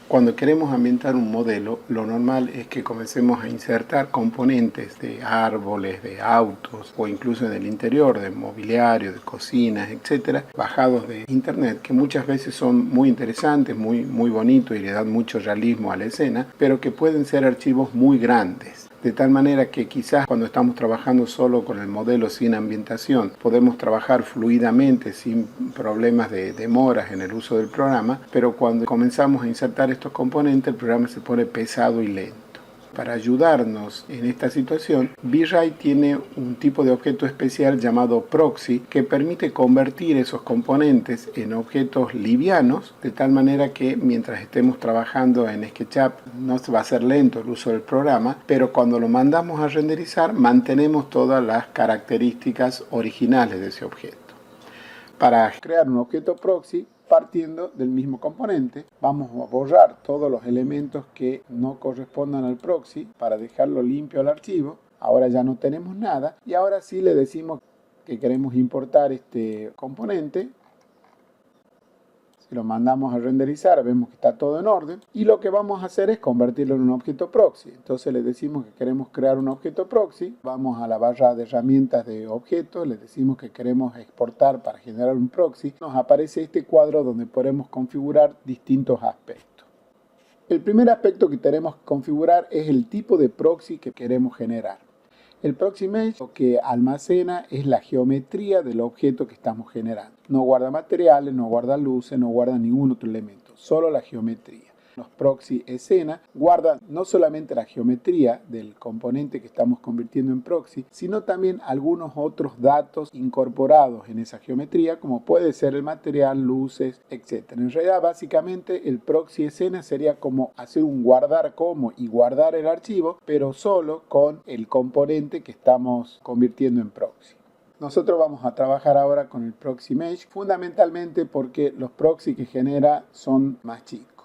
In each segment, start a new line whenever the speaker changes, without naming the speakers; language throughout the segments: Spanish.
Cuando queremos ambientar un modelo, lo normal es que comencemos a insertar componentes de árboles, de autos o incluso en el interior de mobiliario, de cocinas, etcétera, bajados de internet, que muchas veces son muy interesantes, muy bonitos y le dan mucho realismo a la escena, pero que pueden ser archivos muy grandes. De tal manera que quizás cuando estamos trabajando solo con el modelo sin ambientación, podemos trabajar fluidamente sin problemas de demoras en el uso del programa, pero cuando comenzamos a insertar estos componentes, el programa se pone pesado y lento. Para ayudarnos en esta situación, V-Ray tiene un tipo de objeto especial llamado proxy que permite convertir esos componentes en objetos livianos, de tal manera que mientras estemos trabajando en SketchUp no se va a hacer lento el uso del programa, pero cuando lo mandamos a renderizar mantenemos todas las características originales de ese objeto. Para crear un objeto proxy, partiendo del mismo componente, vamos a borrar todos los elementos que no correspondan al proxy para dejarlo limpio al archivo. Ahora ya no tenemos nada y ahora sí le decimos que queremos importar este componente. Si lo mandamos a renderizar, vemos que está todo en orden y lo que vamos a hacer es convertirlo en un objeto proxy. Entonces le decimos que queremos crear un objeto proxy, vamos a la barra de herramientas de objetos, le decimos que queremos exportar para generar un proxy. Nos aparece este cuadro donde podemos configurar distintos aspectos. El primer aspecto que tenemos que configurar es el tipo de proxy que queremos generar. El proxy mesh lo que almacena es la geometría del objeto que estamos generando. No guarda materiales, no guarda luces, no guarda ningún otro elemento, solo la geometría. Los proxy escena guardan no solamente la geometría del componente que estamos convirtiendo en proxy, sino también algunos otros datos incorporados en esa geometría, como puede ser el material, luces, etc. En realidad, básicamente, el proxy escena sería como hacer un guardar como y guardar el archivo, pero solo con el componente que estamos convirtiendo en proxy. Nosotros vamos a trabajar ahora con el proxy mesh, fundamentalmente porque los proxy que genera son más chicos.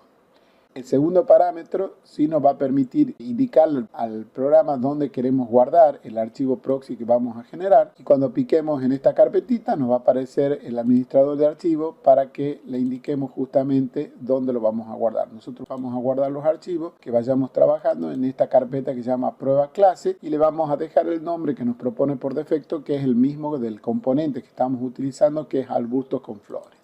El segundo parámetro sí nos va a permitir indicar al programa dónde queremos guardar el archivo proxy que vamos a generar. Y cuando piquemos en esta carpetita nos va a aparecer el administrador de archivos para que le indiquemos justamente dónde lo vamos a guardar. Nosotros vamos a guardar los archivos que vayamos trabajando en esta carpeta que se llama prueba clase y le vamos a dejar el nombre que nos propone por defecto, que es el mismo del componente que estamos utilizando, que es arbustos con flores.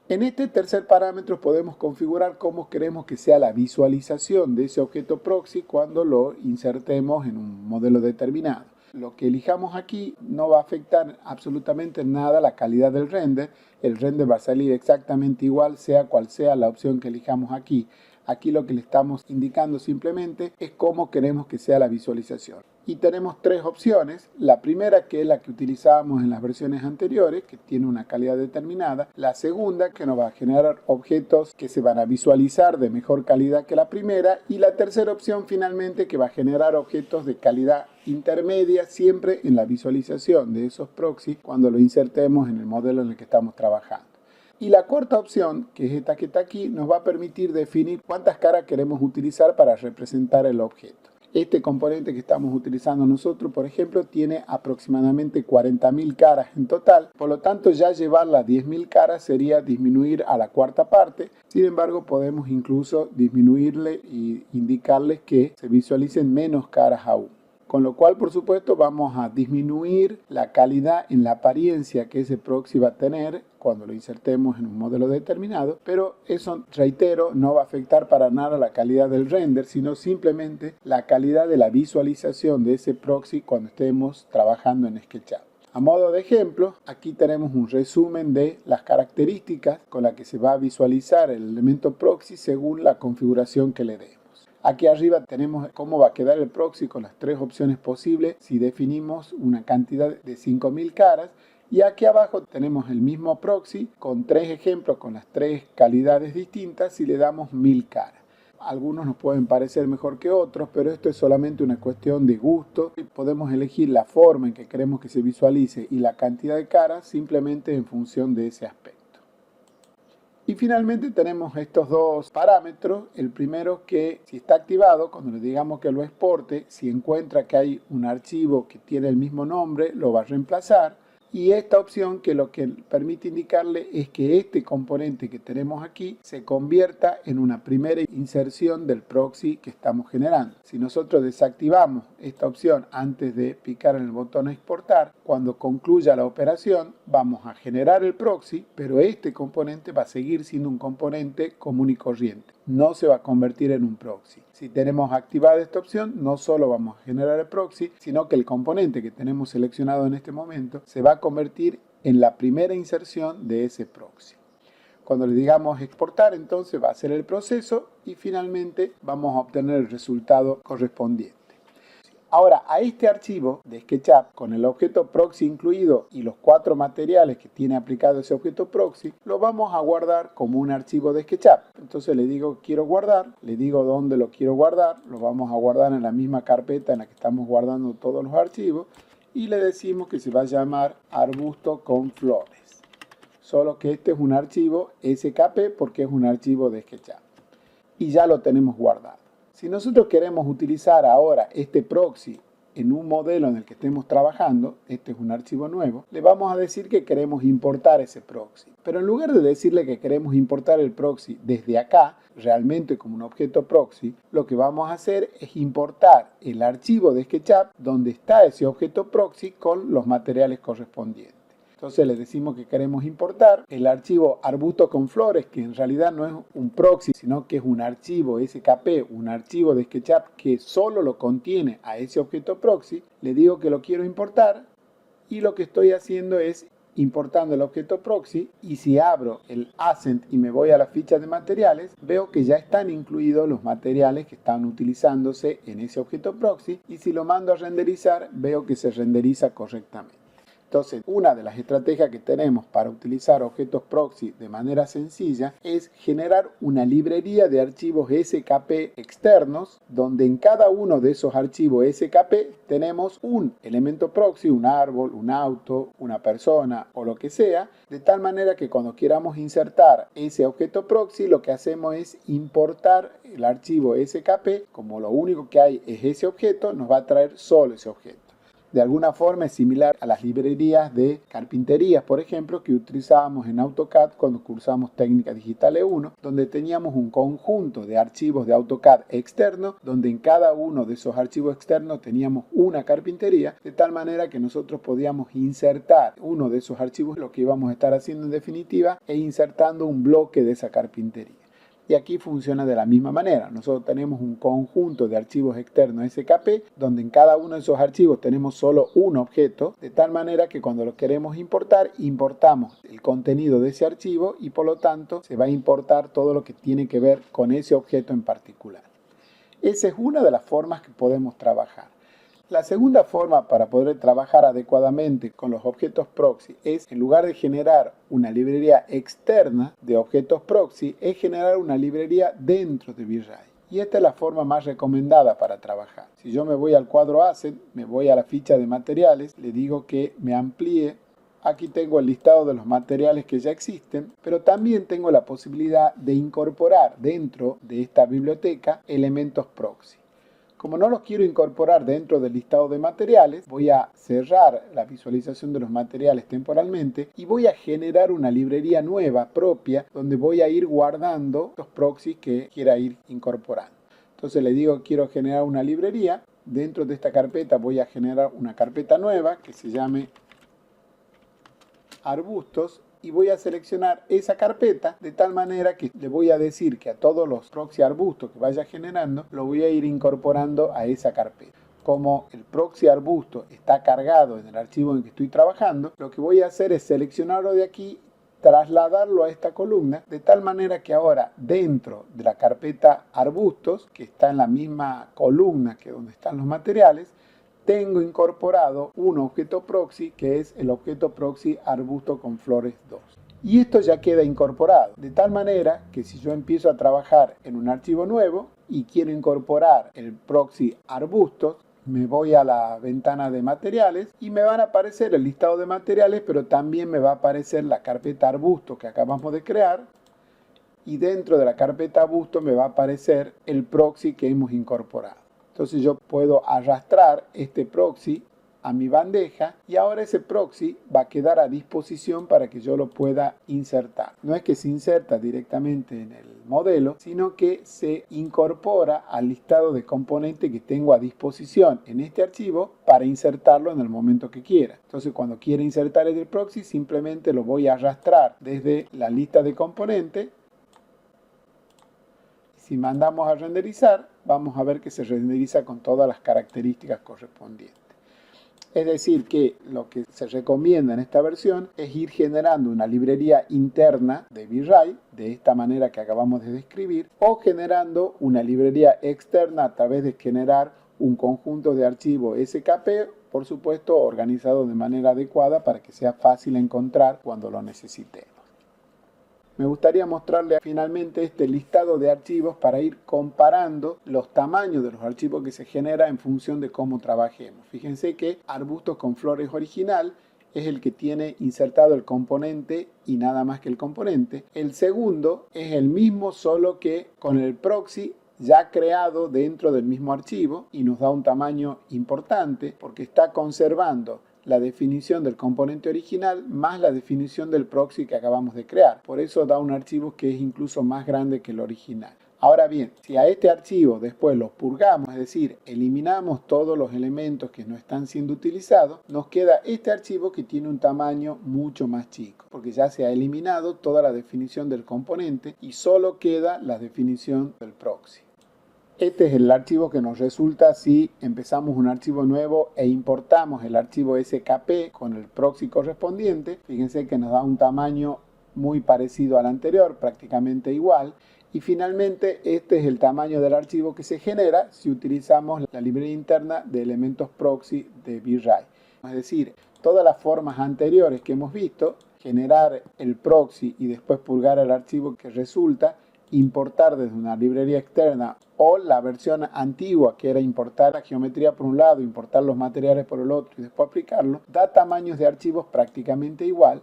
En este tercer parámetro podemos configurar cómo queremos que sea la visualización de ese objeto proxy cuando lo insertemos en un modelo determinado. Lo que elijamos aquí no va a afectar absolutamente nada la calidad del render. El render va a salir exactamente igual, sea cual sea la opción que elijamos aquí. Aquí lo que le estamos indicando simplemente es cómo queremos que sea la visualización. Y tenemos tres opciones. La primera, que es la que utilizábamos en las versiones anteriores, que tiene una calidad determinada. La segunda, que nos va a generar objetos que se van a visualizar de mejor calidad que la primera. Y la tercera opción, finalmente, que va a generar objetos de calidad intermedia, siempre en la visualización de esos proxy cuando lo insertemos en el modelo en el que estamos trabajando. Y la cuarta opción, que es esta que está aquí, nos va a permitir definir cuántas caras queremos utilizar para representar el objeto. Este componente que estamos utilizando nosotros, por ejemplo, tiene aproximadamente 40.000 caras en total. Por lo tanto, ya llevarla a 10.000 caras sería disminuir a la cuarta parte. Sin embargo, podemos incluso disminuirle y indicarles que se visualicen menos caras aún. Con lo cual, por supuesto, vamos a disminuir la calidad en la apariencia que ese proxy va a tener cuando lo insertemos en un modelo determinado, pero eso, reitero, no va a afectar para nada la calidad del render, sino simplemente la calidad de la visualización de ese proxy cuando estemos trabajando en SketchUp. A modo de ejemplo, aquí tenemos un resumen de las características con las que se va a visualizar el elemento proxy según la configuración que le demos. Aquí arriba tenemos cómo va a quedar el proxy con las tres opciones posibles si definimos una cantidad de 5.000 caras. Y aquí abajo tenemos el mismo proxy con tres ejemplos con las tres calidades distintas si le damos 1.000 caras. Algunos nos pueden parecer mejor que otros, pero esto es solamente una cuestión de gusto. Podemos elegir la forma en que queremos que se visualice y la cantidad de caras simplemente en función de ese aspecto. Y finalmente tenemos estos dos parámetros. El primero, que si está activado, cuando le digamos que lo exporte, si encuentra que hay un archivo que tiene el mismo nombre, lo va a reemplazar. Y esta opción que lo que permite indicarle es que este componente que tenemos aquí se convierta en una primera inserción del proxy que estamos generando. Si nosotros desactivamos esta opción antes de picar en el botón exportar, cuando concluya la operación vamos a generar el proxy, pero este componente va a seguir siendo un componente común y corriente. No se va a convertir en un proxy. Si tenemos activada esta opción, no solo vamos a generar el proxy, sino que el componente que tenemos seleccionado en este momento se va a convertir en la primera inserción de ese proxy. Cuando le digamos exportar, entonces va a hacer el proceso y finalmente vamos a obtener el resultado correspondiente. Ahora, a este archivo de SketchUp, con el objeto proxy incluido y los 4 materiales que tiene aplicado ese objeto proxy, lo vamos a guardar como un archivo de SketchUp. Entonces le digo quiero guardar, le digo dónde lo quiero guardar, lo vamos a guardar en la misma carpeta en la que estamos guardando todos los archivos y le decimos que se va a llamar arbusto con flores. Solo que este es un archivo SKP porque es un archivo de SketchUp. Y ya lo tenemos guardado. Si nosotros queremos utilizar ahora este proxy en un modelo en el que estemos trabajando, este es un archivo nuevo, le vamos a decir que queremos importar ese proxy. Pero en lugar de decirle que queremos importar el proxy desde acá, realmente como un objeto proxy, lo que vamos a hacer es importar el archivo de SketchUp donde está ese objeto proxy con los materiales correspondientes. Entonces le decimos que queremos importar el archivo arbusto con flores, que en realidad no es un proxy, sino que es un archivo SKP, un archivo de SketchUp que solo lo contiene a ese objeto proxy. Le digo que lo quiero importar y lo que estoy haciendo es importando el objeto proxy, y si abro el Asset y me voy a la ficha de materiales, veo que ya están incluidos los materiales que están utilizándose en ese objeto proxy, y si lo mando a renderizar, veo que se renderiza correctamente. Entonces, una de las estrategias que tenemos para utilizar objetos proxy de manera sencilla es generar una librería de archivos SKP externos, donde en cada uno de esos archivos SKP tenemos un elemento proxy, un árbol, un auto, una persona o lo que sea, de tal manera que cuando queramos insertar ese objeto proxy, lo que hacemos es importar el archivo SKP, como lo único que hay es ese objeto, nos va a traer solo ese objeto. De alguna forma es similar a las librerías de carpinterías, por ejemplo, que utilizábamos en AutoCAD cuando cursamos Técnica Digital E1, donde teníamos un conjunto de archivos de AutoCAD externos, donde en cada uno de esos archivos externos teníamos una carpintería, de tal manera que nosotros podíamos insertar uno de esos archivos, lo que íbamos a estar haciendo en definitiva, e insertando un bloque de esa carpintería. Y aquí funciona de la misma manera. Nosotros tenemos un conjunto de archivos externos SKP, donde en cada uno de esos archivos tenemos solo un objeto, de tal manera que cuando lo queremos importar, importamos el contenido de ese archivo y por lo tanto se va a importar todo lo que tiene que ver con ese objeto en particular. Esa es una de las formas que podemos trabajar. La segunda forma para poder trabajar adecuadamente con los objetos proxy es, en lugar de generar una librería externa de objetos proxy, es generar una librería dentro de V-Ray. Y esta es la forma más recomendada para trabajar. Si yo me voy al cuadro Asset, me voy a la ficha de materiales, le digo que me amplíe. Aquí tengo el listado de los materiales que ya existen, pero también tengo la posibilidad de incorporar dentro de esta biblioteca elementos proxy. Como no los quiero incorporar dentro del listado de materiales, voy a cerrar la visualización de los materiales temporalmente y voy a generar una librería nueva propia donde voy a ir guardando los proxies que quiera ir incorporando. Entonces le digo quiero generar una librería. Dentro de esta carpeta voy a generar una carpeta nueva que se llame arbustos. Y voy a seleccionar esa carpeta de tal manera que le voy a decir que a todos los proxy arbustos que vaya generando, lo voy a ir incorporando a esa carpeta. Como el proxy arbusto está cargado en el archivo en que estoy trabajando, lo que voy a hacer es seleccionarlo de aquí, trasladarlo a esta columna, de tal manera que ahora dentro de la carpeta arbustos, que está en la misma columna que donde están los materiales, tengo incorporado un objeto proxy que es el objeto proxy arbusto con flores 2. Y esto ya queda incorporado, de tal manera que si yo empiezo a trabajar en un archivo nuevo y quiero incorporar el proxy arbustos, me voy a la ventana de materiales y me van a aparecer el listado de materiales, pero también me va a aparecer la carpeta arbusto que acabamos de crear, y dentro de la carpeta arbusto me va a aparecer el proxy que hemos incorporado. Entonces yo puedo arrastrar este proxy a mi bandeja y ahora ese proxy va a quedar a disposición para que yo lo pueda insertar. No es que se inserta directamente en el modelo, sino que se incorpora al listado de componentes que tengo a disposición en este archivo para insertarlo en el momento que quiera. Entonces, cuando quiera insertar el proxy, simplemente lo voy a arrastrar desde la lista de componentes. Si mandamos a renderizar, vamos a ver que se renderiza con todas las características correspondientes. Es decir, que lo que se recomienda en esta versión es ir generando una librería interna de VRAI, de esta manera que acabamos de describir, o generando una librería externa a través de generar un conjunto de archivos SKP, por supuesto organizado de manera adecuada para que sea fácil encontrar cuando lo necesitemos. Me gustaría mostrarle finalmente este listado de archivos para ir comparando los tamaños de los archivos que se generan en función de cómo trabajemos. Fíjense que Arbustos con Flores original es el que tiene insertado el componente y nada más que el componente. El segundo es el mismo, solo que con el proxy ya creado dentro del mismo archivo y nos da un tamaño importante porque está conservando la definición del componente original más la definición del proxy que acabamos de crear. Por eso da un archivo que es incluso más grande que el original. Ahora bien, si a este archivo después lo purgamos, es decir, eliminamos todos los elementos que no están siendo utilizados, nos queda este archivo que tiene un tamaño mucho más chico, porque ya se ha eliminado toda la definición del componente y solo queda la definición del proxy. Este es el archivo que nos resulta si empezamos un archivo nuevo e importamos el archivo SKP con el proxy correspondiente. Fíjense que nos da un tamaño muy parecido al anterior, prácticamente igual. Y finalmente este es el tamaño del archivo que se genera si utilizamos la librería interna de elementos proxy de VRAI. Es decir, todas las formas anteriores que hemos visto, generar el proxy y después purgar el archivo que resulta, importar desde una librería externa, o la versión antigua que era importar la geometría por un lado, importar los materiales por el otro y después aplicarlo, da tamaños de archivos prácticamente igual.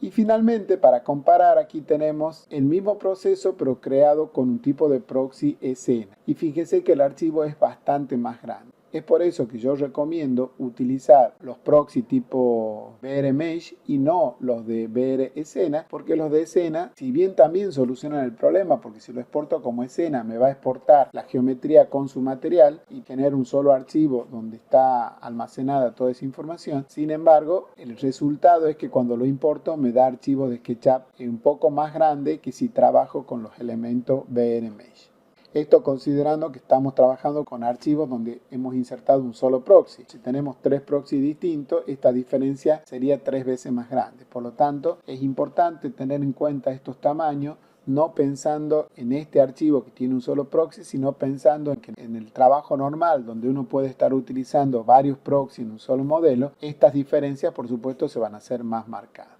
Y finalmente, para comparar, aquí tenemos el mismo proceso pero creado con un tipo de proxy escena. Y fíjese que el archivo es bastante más grande. Es por eso que yo recomiendo utilizar los proxy tipo VRMesh y no los de VREscena, porque los de escena, si bien también solucionan el problema, porque si lo exporto como escena me va a exportar la geometría con su material y tener un solo archivo donde está almacenada toda esa información. Sin embargo, el resultado es que cuando lo importo me da archivos de SketchUp un poco más grande que si trabajo con los elementos VRMesh. Esto considerando que estamos trabajando con archivos donde hemos insertado un solo proxy. Si tenemos 3 proxys distintos, esta diferencia sería 3 veces más grande. Por lo tanto, es importante tener en cuenta estos tamaños, no pensando en este archivo que tiene un solo proxy, sino pensando en que en el trabajo normal, donde uno puede estar utilizando varios proxys en un solo modelo, estas diferencias, por supuesto, se van a hacer más marcadas.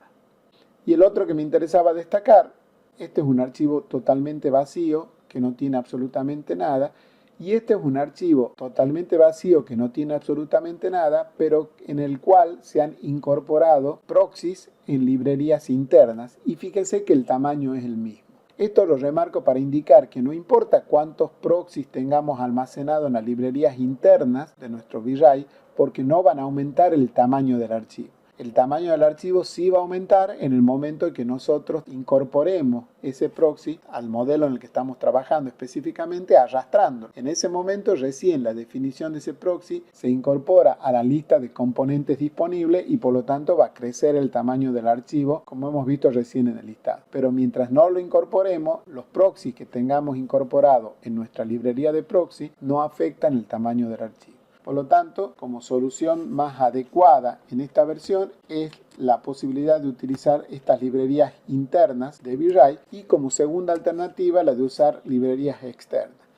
Y el otro que me interesaba destacar, este es un archivo totalmente vacío, que no tiene absolutamente nada, y este es un archivo totalmente vacío que no tiene absolutamente nada, pero en el cual se han incorporado proxies en librerías internas, y fíjense que el tamaño es el mismo. Esto lo remarco para indicar que no importa cuántos proxies tengamos almacenados en las librerías internas de nuestro VRAI, porque no van a aumentar el tamaño del archivo. El tamaño del archivo sí va a aumentar en el momento en que nosotros incorporemos ese proxy al modelo en el que estamos trabajando, específicamente arrastrando. En ese momento recién la definición de ese proxy se incorpora a la lista de componentes disponibles y por lo tanto va a crecer el tamaño del archivo, como hemos visto recién en el listado. Pero mientras no lo incorporemos, los proxies que tengamos incorporados en nuestra librería de proxy no afectan el tamaño del archivo. Por lo tanto, como solución más adecuada en esta versión es la posibilidad de utilizar estas librerías internas de VRAI y como segunda alternativa la de usar librerías externas.